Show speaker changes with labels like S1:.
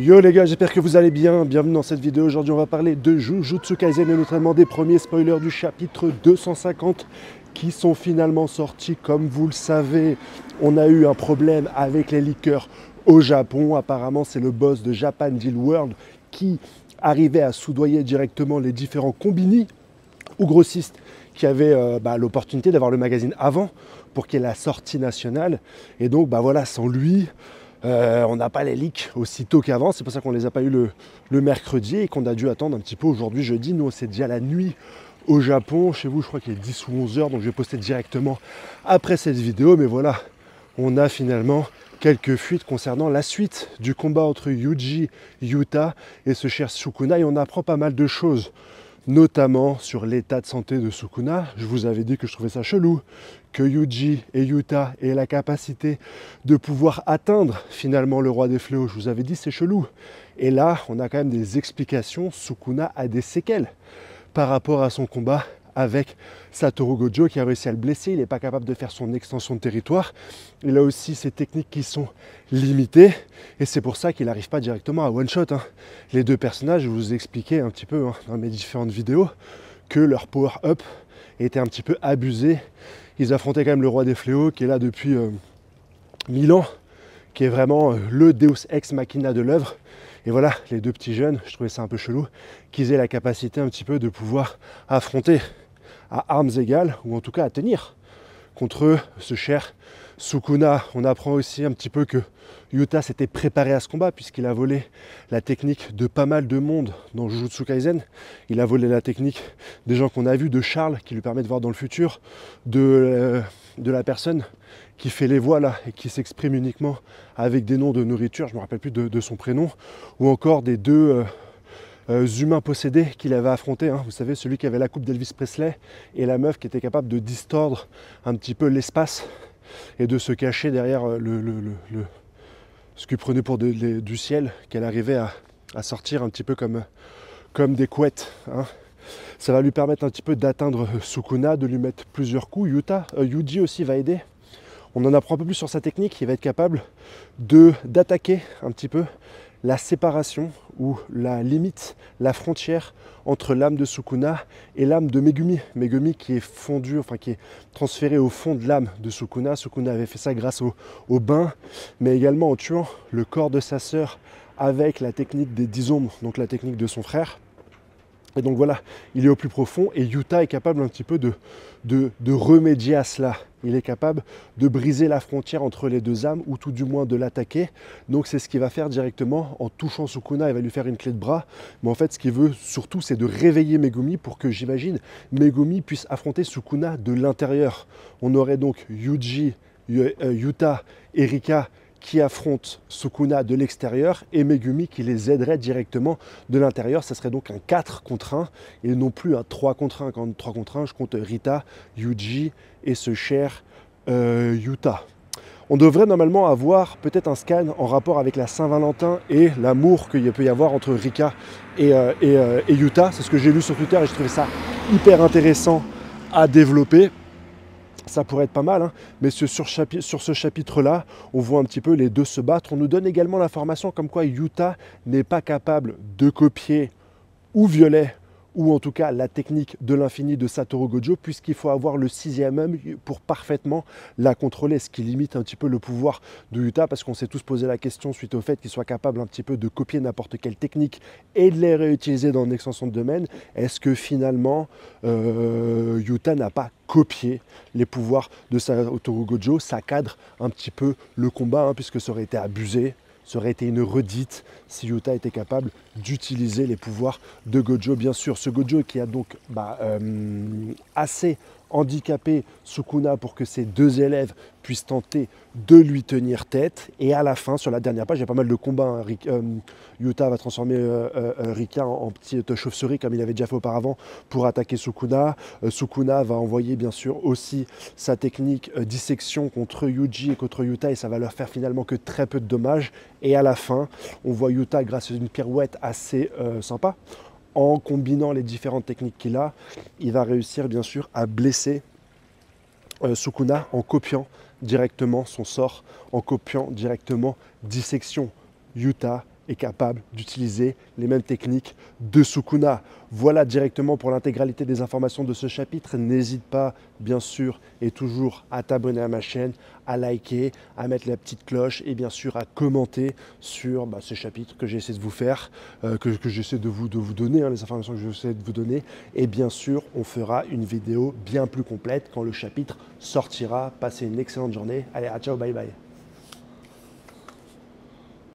S1: Yo les gars, j'espère que vous allez bien, bienvenue dans cette vidéo. Aujourd'hui on va parler de Jujutsu Kaisen et notamment des premiers spoilers du chapitre 250 qui sont finalement sortis. Comme vous le savez, on a eu un problème avec les leakers au Japon. Apparemment c'est le boss de Japan Deal World qui arrivait à soudoyer directement les différents combini ou grossistes qui avaient l'opportunité d'avoir le magazine avant pour qu'il y ait la sortie nationale. Et donc voilà, sans lui, on n'a pas les leaks aussitôt qu'avant. C'est pour ça qu'on ne les a pas eu le mercredi et qu'on a dû attendre un petit peu aujourd'hui, jeudi. Nous, c'est déjà la nuit au Japon. Chez vous, je crois qu'il est 10 ou 11 heures, donc je vais poster directement après cette vidéo. Mais voilà, on a finalement quelques fuites concernant la suite du combat entre Yuji, Yuta et ce cher Sukuna. Et on apprend pas mal de choses, notamment sur l'état de santé de Sukuna. Je vous avais dit que je trouvais ça chelou, que Yuji et Yuta aient la capacité de pouvoir atteindre finalement le roi des fléaux. Je vous avais dit c'est chelou. Et là, on a quand même des explications. Sukuna a des séquelles par rapport à son combat avec Satoru Gojo qui a réussi à le blesser. Il n'est pas capable de faire son extension de territoire. Il a aussi ses techniques qui sont limitées et c'est pour ça qu'il n'arrive pas directement à one-shot. Les deux personnages, je vous ai expliqué un petit peu dans mes différentes vidéos que leur power-up était un petit peu abusé. Ils affrontaient quand même le roi des fléaux qui est là depuis 1000 ans, qui est vraiment le Deus Ex Machina de l'œuvre. Et voilà, les deux petits jeunes, je trouvais ça un peu chelou, qu'ils aient la capacité un petit peu de pouvoir affronter à armes égales, ou en tout cas à tenir contre ce cher Sukuna. On apprend aussi un petit peu que Yuta s'était préparé à ce combat puisqu'il a volé la technique de pas mal de monde dans Jujutsu Kaisen. Il a volé la technique des gens qu'on a vus, de Charles qui lui permet de voir dans le futur, de la personne qui fait les voix là et qui s'exprime uniquement avec des noms de nourriture, je ne me rappelle plus de son prénom, ou encore des deux humains possédés qu'il avait affrontés. Vous savez, celui qui avait la coupe d'Elvis Presley et la meuf qui était capable de distordre un petit peu l'espace et de se cacher derrière ce qu'il prenait pour du ciel, qu'elle arrivait à sortir un petit peu comme des couettes. Ça va lui permettre un petit peu d'atteindre Sukuna, de lui mettre plusieurs coups. Yuji aussi va aider. On en apprend un peu plus sur sa technique. Il va être capable d'attaquer un petit peu la séparation ou la limite, la frontière entre l'âme de Sukuna et l'âme de Megumi. Megumi qui est fondu, enfin qui est transféré au fond de l'âme de Sukuna. Sukuna avait fait ça grâce au bain, mais également en tuant le corps de sa sœur avec la technique des 10 ombres, donc la technique de son frère. Et donc voilà, il est au plus profond et Yuta est capable un petit peu de remédier à cela. Il est capable de briser la frontière entre les deux âmes ou tout du moins de l'attaquer. Donc c'est ce qu'il va faire directement en touchant Sukuna. Il va lui faire une clé de bras. Mais en fait, ce qu'il veut surtout, c'est de réveiller Megumi pour que, j'imagine, Megumi puisse affronter Sukuna de l'intérieur. On aurait donc Yuji, Yuta et Rika qui affrontent Sukuna de l'extérieur et Megumi qui les aiderait directement de l'intérieur. Ça serait donc un 4 contre 1 et non plus un 3 contre 1. Quand 3 contre 1, je compte Rita, Yuji et ce cher Yuta. On devrait normalement avoir peut-être un scan en rapport avec la Saint-Valentin et l'amour qu'il peut y avoir entre Rika et Yuta. C'est ce que j'ai lu sur Twitter et je trouvais ça hyper intéressant à développer. Ça pourrait être pas mal, mais sur ce chapitre-là, on voit un petit peu les deux se battre. On nous donne également l'information comme quoi Yuta n'est pas capable de copier ou violer, ou en tout cas la technique de l'infini de Satoru Gojo, puisqu'il faut avoir le 6e œil pour parfaitement la contrôler, ce qui limite un petit peu le pouvoir de Yuta, parce qu'on s'est tous posé la question suite au fait qu'il soit capable un petit peu de copier n'importe quelle technique et de les réutiliser dans une extension de domaine. Est-ce que finalement Yuta n'a pas copié les pouvoirs de Satoru Gojo? Ça cadre un petit peu le combat, puisque ça aurait été abusé. Ça aurait été une redite si Yuta était capable d'utiliser les pouvoirs de Gojo. Bien sûr, ce Gojo qui a donc assez handicapé Sukuna pour que ses deux élèves puissent tenter de lui tenir tête. Et à la fin, sur la dernière page, il y a pas mal de combats. Yuta va transformer Rika en petite chauve-souris comme il avait déjà fait auparavant pour attaquer Sukuna. Sukuna va envoyer bien sûr aussi sa technique dissection contre Yuji et contre Yuta et ça va leur faire finalement que très peu de dommages. Et à la fin, on voit Yuta grâce à une pirouette assez sympa. En combinant les différentes techniques qu'il a, il va réussir bien sûr à blesser Sukuna en copiant directement son sort, en copiant directement dissection. Yuta est capable d'utiliser les mêmes techniques de Sukuna. Voilà directement pour l'intégralité des informations de ce chapitre. N'hésite pas, bien sûr, et toujours à t'abonner à ma chaîne, à liker, à mettre la petite cloche et bien sûr à commenter sur ce chapitre que j'essaie de vous faire, que j'essaie de vous donner, les informations que j'essaie de vous donner. Et bien sûr, on fera une vidéo bien plus complète quand le chapitre sortira. Passez une excellente journée. Allez, ciao, bye bye.